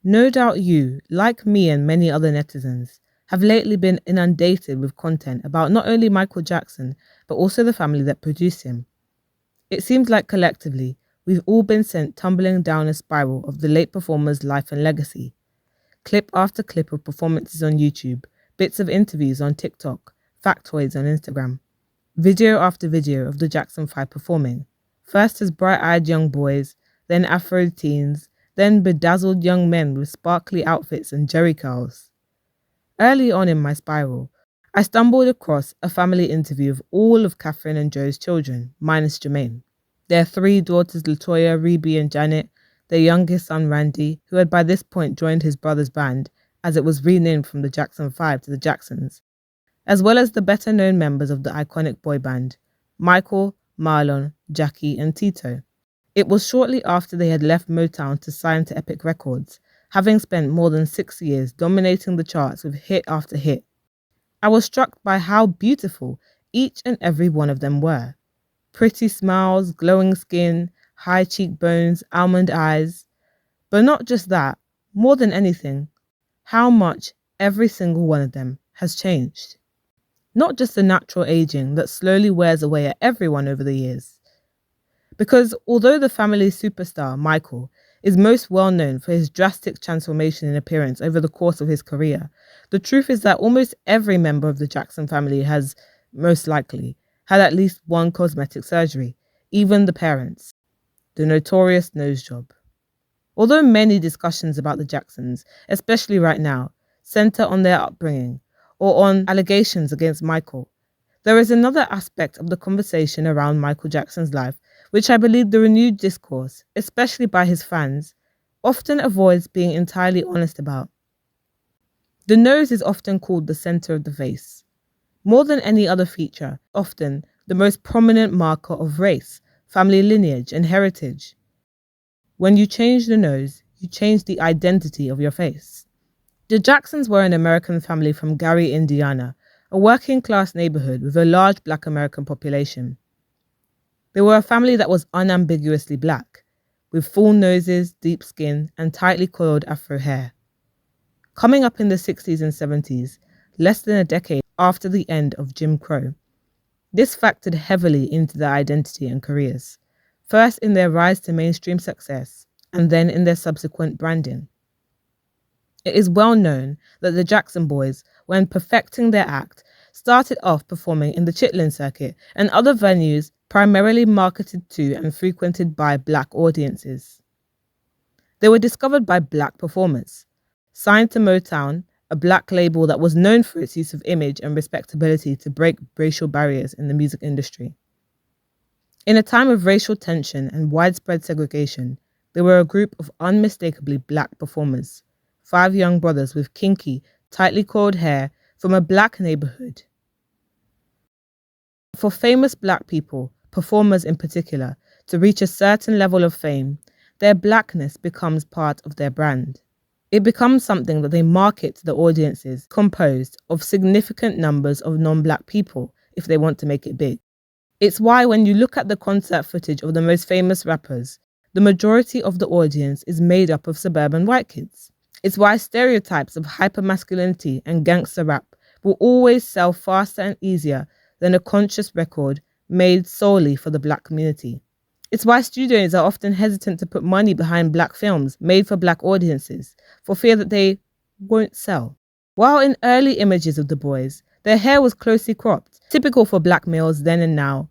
No doubt you, like me and many other netizens, have lately been inundated with content about not only Michael Jackson, but also the family that produced him. It seems like collectively, we've all been sent tumbling down a spiral of the late performer's life and legacy. Clip after clip of performances on YouTube, bits of interviews on TikTok, factoids on Instagram. Video after video of the Jackson 5 performing, first as bright-eyed young boys, then Afro teens, then bedazzled young men with sparkly outfits and jerry curls. Early on in my spiral, I stumbled across a family interview of all of Catherine and Joe's children, minus Jermaine. Their three daughters Latoya, Rebe and Janet, their youngest son Randy, who had by this point joined his brother's band, as it was renamed from the Jackson 5 to the Jacksons, as well as the better-known members of the iconic boy band, Michael, Marlon, Jackie and Tito. It was shortly after they had left Motown to sign to Epic Records, having spent more than 6 years dominating the charts with hit after hit. I was struck by how beautiful each and every one of them were. Pretty smiles, glowing skin, high cheekbones, almond eyes. But not just that, more than anything, how much every single one of them has changed. Not just the natural aging that slowly wears away at everyone over the years. Because although the family's superstar, Michael, is most well known for his drastic transformation in appearance over the course of his career, the truth is that almost every member of the Jackson family has, most likely, had at least one cosmetic surgery, even the parents. The notorious nose job. Although many discussions about the Jacksons, especially right now, center on their upbringing or on allegations against Michael, there is another aspect of the conversation around Michael Jackson's life which I believe the renewed discourse, especially by his fans, often avoids being entirely honest about. The nose is often called the center of the face. More than any other feature, often the most prominent marker of race, family lineage, and heritage. When you change the nose, you change the identity of your face. The Jacksons were an American family from Gary, Indiana, a working-class neighborhood with a large Black American population. They were a family that was unambiguously Black, with full noses, deep skin, and tightly coiled Afro hair. Coming up in the 60s and 70s, less than a decade after the end of Jim Crow, this factored heavily into their identity and careers, first in their rise to mainstream success, and then in their subsequent branding. It is well known that the Jackson Boys, when perfecting their act, started off performing in the Chitlin circuit and other venues primarily marketed to and frequented by Black audiences. They were discovered by Black performers, signed to Motown, a Black label that was known for its use of image and respectability to break racial barriers in the music industry. In a time of racial tension and widespread segregation, they were a group of unmistakably Black performers, 5 young brothers with kinky, tightly coiled hair from a Black neighborhood. For famous Black people, performers in particular, to reach a certain level of fame, their Blackness becomes part of their brand. It becomes something that they market to the audiences composed of significant numbers of non-Black people if they want to make it big. It's why when you look at the concert footage of the most famous rappers, the majority of the audience is made up of suburban white kids. It's why stereotypes of hypermasculinity and gangster rap will always sell faster and easier than a conscious record made solely for the Black community. It's why studios are often hesitant to put money behind Black films made for Black audiences, for fear that they won't sell. While in early images of the boys, their hair was closely cropped, typical for Black males then and now,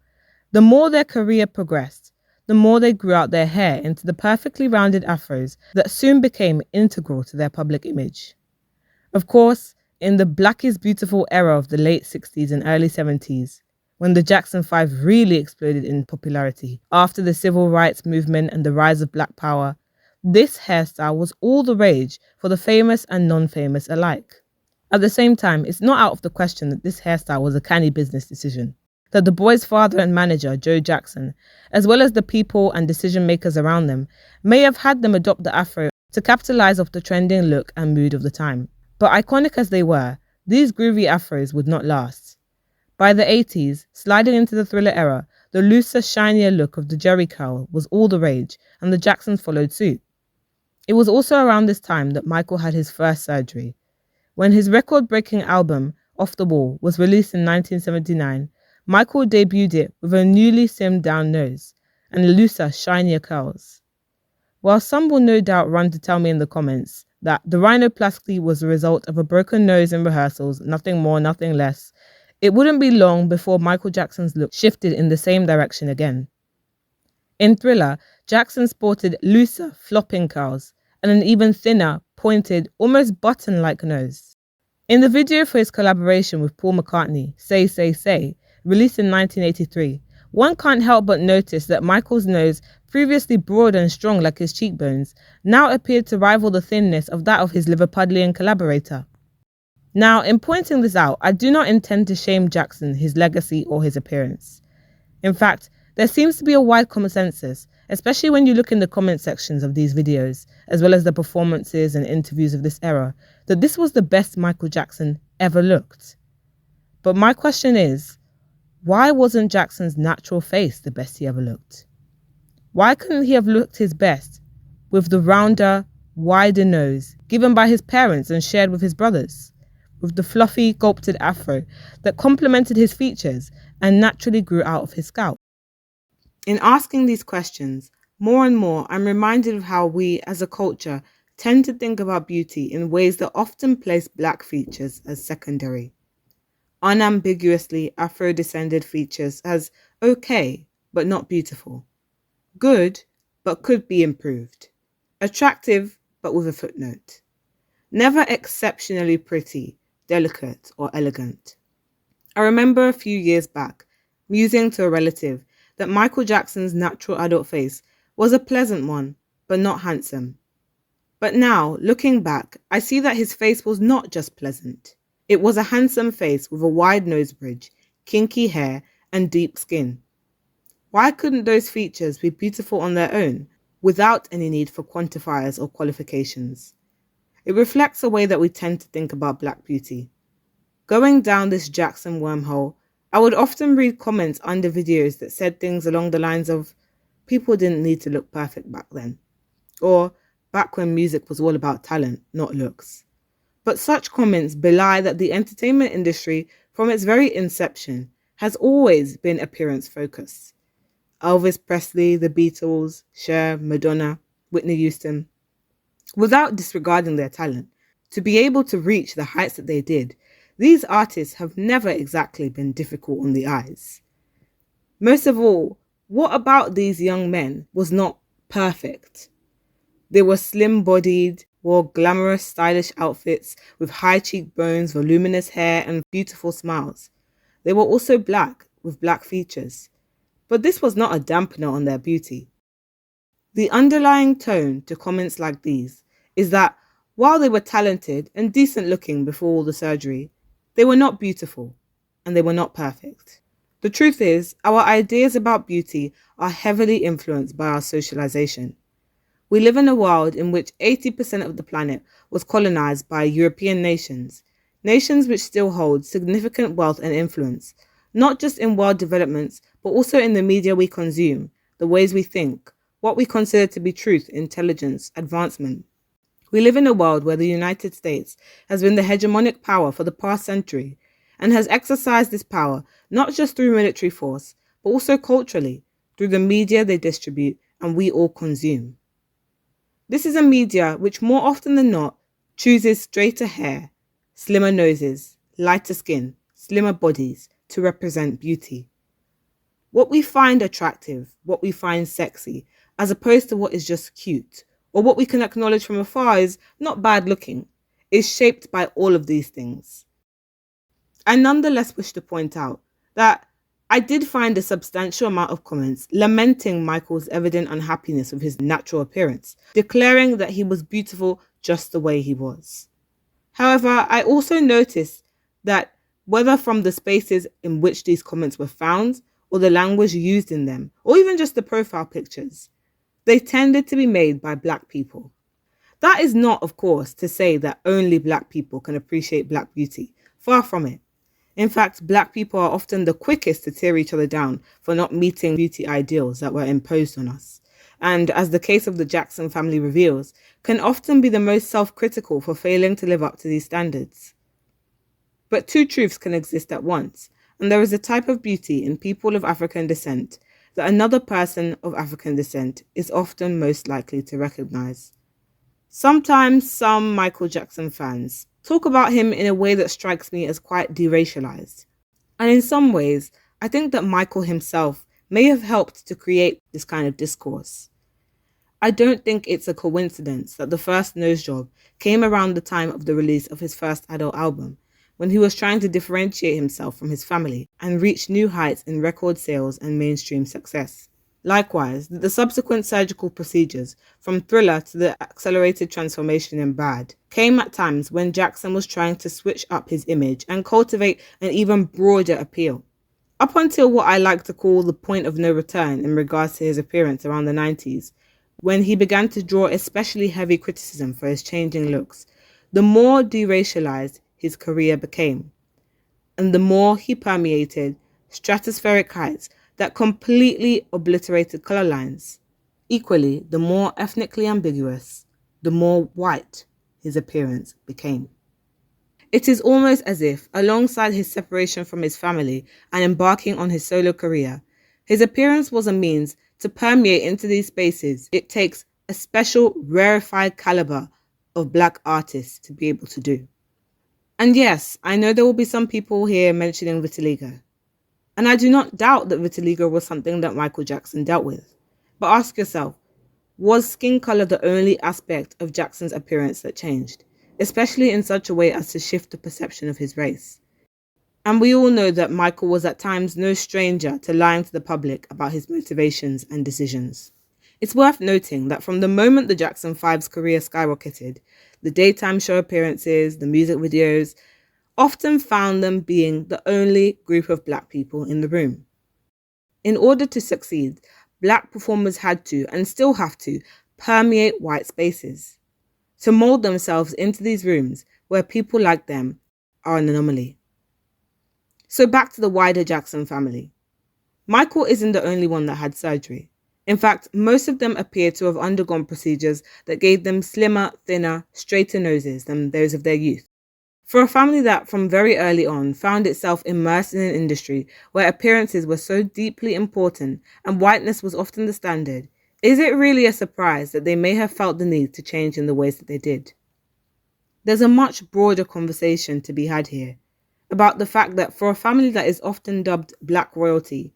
the more their career progressed, the more they grew out their hair into the perfectly rounded afros that soon became integral to their public image. Of course, in the Black is Beautiful era of the late 60s and early 70s, when the Jackson 5 really exploded in popularity after the civil rights movement and the rise of Black power, this hairstyle was all the rage for the famous and non-famous alike. At the same time, it's not out of the question that this hairstyle was a canny business decision, that the boys' father and manager, Joe Jackson, as well as the people and decision makers around them, may have had them adopt the afro to capitalize off the trending look and mood of the time. But iconic as they were, these groovy afros would not last. By the 80s, sliding into the Thriller era, the looser, shinier look of the jerry curl was all the rage, and the Jacksons followed suit. It was also around this time that Michael had his first surgery. When his record-breaking album, Off the Wall, was released in 1979, Michael debuted it with a newly slimmed down nose and looser, shinier curls. While some will no doubt run to tell me in the comments that the rhinoplasty was the result of a broken nose in rehearsals, nothing more, nothing less, it wouldn't be long before Michael Jackson's look shifted in the same direction again. In Thriller, Jackson sported looser, flopping curls and an even thinner, pointed, almost button-like nose. In the video for his collaboration with Paul McCartney, Say Say Say, released in 1983, one can't help but notice that Michael's nose, previously broad and strong like his cheekbones, now appeared to rival the thinness of that of his Liverpudlian collaborator. Now, in pointing this out, I do not intend to shame Jackson, his legacy, or his appearance. In fact, there seems to be a wide consensus, especially when you look in the comment sections of these videos, as well as the performances and interviews of this era, that this was the best Michael Jackson ever looked. But my question is, why wasn't Jackson's natural face the best he ever looked? Why couldn't he have looked his best with the rounder, wider nose given by his parents and shared with his brothers, with the fluffy, sculpted afro that complemented his features and naturally grew out of his scalp? In asking these questions, more and more I'm reminded of how we, as a culture, tend to think about beauty in ways that often place black features as secondary. Unambiguously Afro-descended features as okay, but not beautiful. Good, but could be improved. Attractive, but with a footnote. Never exceptionally pretty, delicate, or elegant. I remember a few years back, musing to a relative that Michael Jackson's natural adult face was a pleasant one, but not handsome. But now, looking back, I see that his face was not just pleasant. It was a handsome face with a wide nose bridge, kinky hair, and deep skin. Why couldn't those features be beautiful on their own, without any need for quantifiers or qualifications? It reflects a way that we tend to think about black beauty. Going down this Jackson wormhole, I would often read comments under videos that said things along the lines of, people didn't need to look perfect back then, or back when music was all about talent, not looks. But such comments belie that the entertainment industry, from its very inception, has always been appearance-focused. Elvis Presley, the Beatles, Cher, Madonna, Whitney Houston. Without disregarding their talent, to be able to reach the heights that they did, these artists have never exactly been difficult on the eyes. Most of all, what about these young men was not perfect? They were slim-bodied, wore glamorous, stylish outfits with high cheekbones, voluminous hair, and beautiful smiles. They were also black, with black features. But this was not a dampener on their beauty. The underlying tone to comments like these is that while they were talented and decent-looking before all the surgery, they were not beautiful, and they were not perfect. The truth is, our ideas about beauty are heavily influenced by our socialization. We live in a world in which 80% of the planet was colonized by European nations, nations which still hold significant wealth and influence, not just in world developments, but also in the media we consume, the ways we think, what we consider to be truth, intelligence, advancement. We live in a world where the United States has been the hegemonic power for the past century and has exercised this power not just through military force, but also culturally, through the media they distribute and we all consume. This is a media which more often than not chooses straighter hair, slimmer noses, lighter skin, slimmer bodies to represent beauty. What we find attractive, what we find sexy, as opposed to what is just cute, or what we can acknowledge from afar is not bad looking, is shaped by all of these things. I nonetheless wish to point out that I did find a substantial amount of comments lamenting Michael's evident unhappiness with his natural appearance, declaring that he was beautiful just the way he was. However, I also noticed that whether from the spaces in which these comments were found, or the language used in them, or even just the profile pictures, they tended to be made by black people. That is not, of course, to say that only black people can appreciate black beauty. Far from it. In fact, black people are often the quickest to tear each other down for not meeting beauty ideals that were imposed on us. and, as the case of the Jackson family reveals, can often be the most self-critical for failing to live up to these standards. But two truths can exist at once, and there is a type of beauty in people of African descent that another person of African descent is often most likely to recognize. Sometimes some Michael Jackson fans talk about him in a way that strikes me as quite deracialized. And in some ways, I think that Michael himself may have helped to create this kind of discourse. I don't think it's a coincidence that the first nose job came around the time of the release of his first adult album, when he was trying to differentiate himself from his family and reach new heights in record sales and mainstream success. Likewise, the subsequent surgical procedures, from Thriller to the accelerated transformation in Bad, came at times when Jackson was trying to switch up his image and cultivate an even broader appeal. Up until what I like to call the point of no return in regards to his appearance around the 90s, when he began to draw especially heavy criticism for his changing looks, the more deracialized his career became, and the more he permeated stratospheric heights that completely obliterated color lines. Equally, the more ethnically ambiguous, the more white his appearance became. It is almost as if, alongside his separation from his family and embarking on his solo career, his appearance was a means to permeate into these spaces it takes a special, rarefied caliber of black artists to be able to do. And yes, I know there will be some people here mentioning vitiligo. And I do not doubt that vitiligo was something that Michael Jackson dealt with. But ask yourself, was skin color the only aspect of Jackson's appearance that changed, especially in such a way as to shift the perception of his race? And we all know that Michael was at times no stranger to lying to the public about his motivations and decisions. It's worth noting that from the moment the Jackson 5's career skyrocketed, the daytime show appearances, the music videos, often found them being the only group of black people in the room. In order to succeed, black performers had to, and still have to, permeate white spaces, to mold themselves into these rooms where people like them are an anomaly. So back to the wider Jackson family. Michael isn't the only one that had surgery. In fact, most of them appear to have undergone procedures that gave them slimmer, thinner, straighter noses than those of their youth. For a family that from very early on found itself immersed in an industry where appearances were so deeply important and whiteness was often the standard, is it really a surprise that they may have felt the need to change in the ways that they did? There's a much broader conversation to be had here about the fact that for a family that is often dubbed black royalty,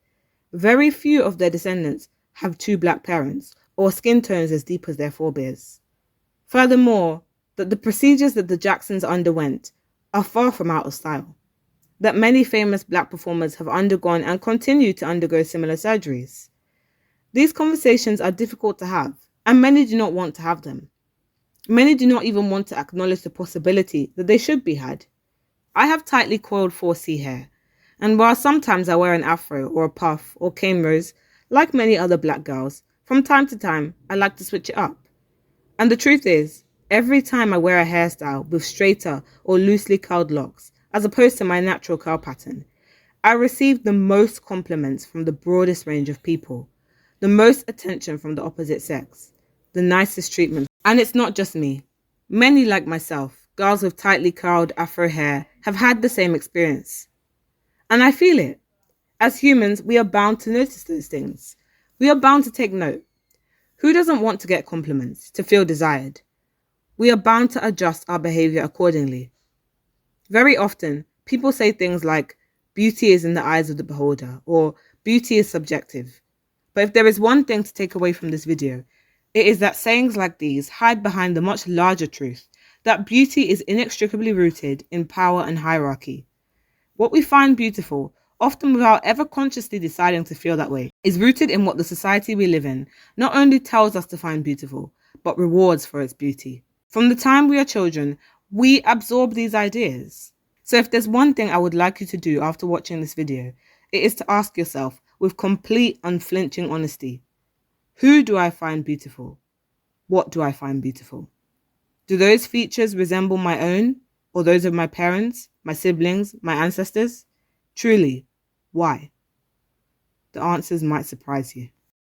very few of their descendants have two black parents or skin tones as deep as their forebears. Furthermore, that the procedures that the Jacksons underwent are far from out of style, that many famous black performers have undergone and continue to undergo similar surgeries. These conversations are difficult to have, and many do not want to have them. Many do not even want to acknowledge the possibility that they should be had. I have tightly coiled 4C hair, and while sometimes I wear an afro or a puff or cane rose, like many other black girls, from time to time I like to switch it up. And the truth is, every time I wear a hairstyle with straighter or loosely curled locks, as opposed to my natural curl pattern, I receive the most compliments from the broadest range of people, the most attention from the opposite sex, the nicest treatment. And it's not just me. Many like myself, girls with tightly curled afro hair, have had the same experience. And I feel it. As humans, we are bound to notice those things. We are bound to take note. Who doesn't want to get compliments, to feel desired? We are bound to adjust our behavior accordingly. Very often, people say things like, beauty is in the eyes of the beholder, or beauty is subjective. But if there is one thing to take away from this video, it is that sayings like these hide behind the much larger truth that beauty is inextricably rooted in power and hierarchy. What we find beautiful, often without ever consciously deciding to feel that way, is rooted in what the society we live in not only tells us to find beautiful, but rewards for its beauty. From the time we are children, we absorb these ideas. So if there's one thing I would like you to do after watching this video, it is to ask yourself with complete unflinching honesty, who do I find beautiful? What do I find beautiful? Do those features resemble my own, or those of my parents, my siblings, my ancestors? Truly, why? The answers might surprise you.